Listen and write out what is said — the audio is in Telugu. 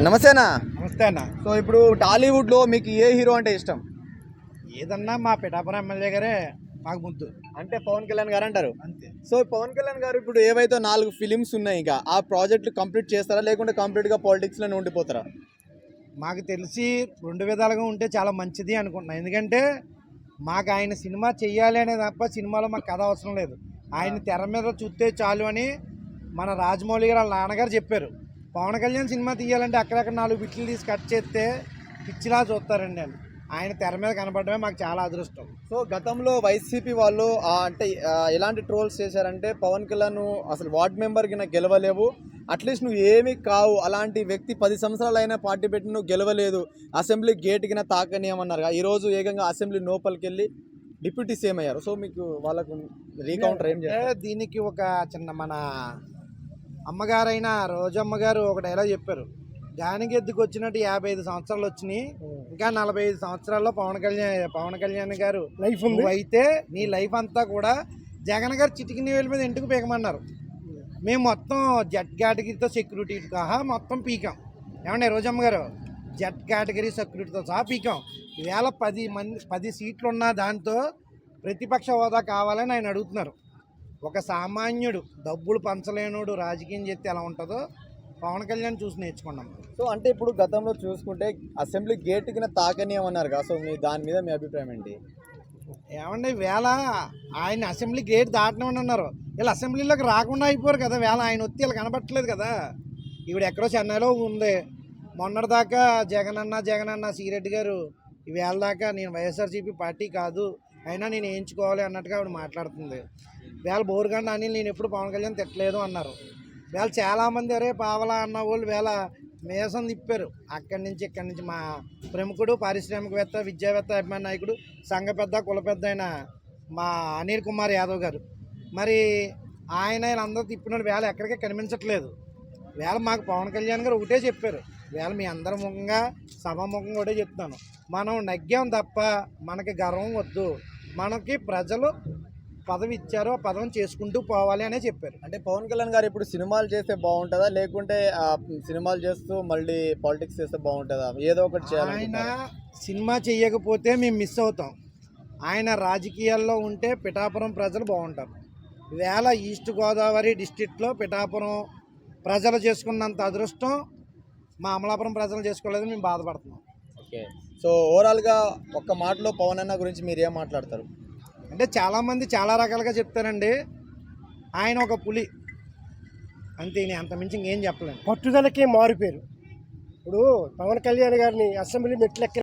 నమస్తే అన్న. నమస్తే అన్న. సో ఇప్పుడు టాలీవుడ్లో మీకు ఏ హీరో అంటే ఇష్టం? ఏదన్నా మా పిఠాపురం ఎమ్మెల్యే గారే మాకు ముద్దు. అంటే పవన్ కళ్యాణ్ గారు అంటారు. అంతే. సో పవన్ కళ్యాణ్ గారు ఇప్పుడు ఏవైతే 4 ఫిలిమ్స్ ఉన్నాయి, ఇంకా ఆ ప్రాజెక్టులు కంప్లీట్ చేస్తారా లేకుంటే కంప్లీట్గా పాలిటిక్స్లోనే ఉండిపోతారా? మాకు తెలిసి 2 విధాలుగా ఉంటే చాలా మంచిది అనుకుంటున్నాను. ఎందుకంటే మాకు ఆయన సినిమా చెయ్యాలి అనే తప్ప సినిమాలో మాకు కథ అవసరం లేదు. ఆయన తెర మీద చూస్తే చాలు అని మన రాజమౌళి గారు వాళ్ళ నాన్నగారు చెప్పారు. పవన్ కళ్యాణ్ సినిమా తీయాలంటే అక్కడక్కడ 4 బిట్లు తీసి కట్ చేస్తే పిచ్చిలా చూస్తారండి అని. ఆయన తెర మీద కనపడమే మాకు చాలా అదృష్టం. సో గతంలో వైసీపీ వాళ్ళు ఎలాంటి ట్రోల్స్ చేశారంటే, పవన్ కళ్యాణ్ అసలు వార్డ్ మెంబర్కి నాకు గెలవలేవు, అట్లీస్ట్ నువ్వు ఏమీ కావు, అలాంటి వ్యక్తి 10 సంవత్సరాలైనా పార్టీ పెట్టి నువ్వు గెలవలేదు, అసెంబ్లీ గేట్కి తాకనియమన్నారు. ఈరోజు ఏకంగా అసెంబ్లీ లోపలికి వెళ్ళి డిప్యూటీ సీఎం అయ్యారు. సో మీకు వాళ్ళకు రీకౌంటర్ ఏం చేస్తారు? దీనికి ఒక చిన్న మన అమ్మగారైన రోజమ్మ గారు ఒక డైలాగ్ చెప్పారు. గానిగెద్దుకు వచ్చినట్టు 55 సంవత్సరాలు వచ్చినాయి, ఇంకా 45 సంవత్సరాల్లో పవన్ కళ్యాణ్ గారు లైఫ్ అయితే నీ లైఫ్ అంతా కూడా జగన్ గారు చిటికిన వేల మీద ఇంటికి పీకమన్నారు. మేము మొత్తం జెడ్ కేటగిరీతో సెక్యూరిటీ సహా మొత్తం పీకాం. ఏమండి రోజమ్మ గారు, జెడ్ కేటగిరీ సెక్యూరిటీతో సహా పీకాం. ఈవేళ 10 సీట్లు ఉన్న దాంతో ప్రతిపక్ష హోదా కావాలని ఆయన అడుగుతున్నారు. ఒక సామాన్యుడు డబ్బులు పంచలేనుడు రాజకీయం చేస్తే ఎలా ఉంటుందో పవన్ కళ్యాణ్ చూసి నేర్చుకున్నాం. సో అంటే ఇప్పుడు గతంలో చూసుకుంటే అసెంబ్లీ గేట్కి తాకనియమన్నారు కదా, సో దాని మీద మీ అభిప్రాయం ఏంటి? ఏమండి వేళ ఆయన అసెంబ్లీ గేట్ దాటనమని అన్నారు, వీళ్ళు అసెంబ్లీలోకి రాకుండా అయిపోరు కదా. వేళ ఆయన వచ్చి వీళ్ళు కనబట్టలేదు కదా. ఈవిడ ఎక్కడో చెన్నైలో ఉంది. మొన్నటిదాకా జగన్ అన్న సిరెడ్డి గారు ఈవేళ దాకా నేను వైఎస్ఆర్సీపీ పార్టీ కాదు, అయినా నేను వేయించుకోవాలి అన్నట్టుగా ఆవిడ మాట్లాడుతుంది. వేళ బోరుగండ అని నేను ఎప్పుడు పవన్ కళ్యాణ్ తిట్టలేదు అన్నారు. వేళ చాలామంది అరే పావలా అన్న వాళ్ళు వేళ మేసం తిప్పారు. అక్కడి నుంచి ఇక్కడి నుంచి మా ప్రముఖుడు, పారిశ్రామికవేత్త, విద్యావేత్త, అభిమాన నాయకుడు, సంఘ పెద్ద, కుల పెద్ద అయిన మా అనిల్ కుమార్ యాదవ్ గారు, మరి ఆయన అందరూ తిప్పినట్టు వేళ ఎక్కడికే కనిపించట్లేదు. వేళ మాకు పవన్ కళ్యాణ్ గారు ఒకటే చెప్పారు, వేళ మీ అందరి ముఖంగా సభాముఖంగా ఒకటే చెప్తాను, మనం నగ్గాం తప్ప మనకి గర్వం వద్దు, మనకి ప్రజలు పదవి ఇచ్చారో ఆ పదవిని చేసుకుంటూ పోవాలి అనే చెప్పారు. అంటే పవన్ కళ్యాణ్ గారు ఇప్పుడు సినిమాలు చేస్తే బాగుంటుందా లేకుంటే సినిమాలు చేస్తూ మళ్ళీ పాలిటిక్స్ చేస్తే బాగుంటుందా? ఏదో ఒకటి చేయాలి. ఆయన సినిమా చేయకపోతే మేము మిస్ అవుతాం. ఆయన రాజకీయాల్లో ఉంటే పిఠాపురం ప్రజలు బాగుంటారు. ఈవేళ ఈస్ట్ గోదావరి డిస్ట్రిక్ట్లో పిఠాపురం ప్రజలు చేసుకున్నంత అదృష్టం మా అమలాపురం ప్రజలు చేసుకోలేదని మేము బాధపడుతున్నాం. ఓకే. సో ఓవరాల్గా ఒక్క మాటలో పవన్ అన్న గురించి మీరు ఏం మాట్లాడతారు? అంటే చాలామంది చాలా రకాలుగా చెప్తారండి. ఆయన ఒక పులి అంతే, నేను అంతమించి ఇంకేం చెప్పలేను. పట్టుదలకే మారిపోయారు. ఇప్పుడు పవన్ కళ్యాణ్ గారిని అసెంబ్లీ మెట్లెక్క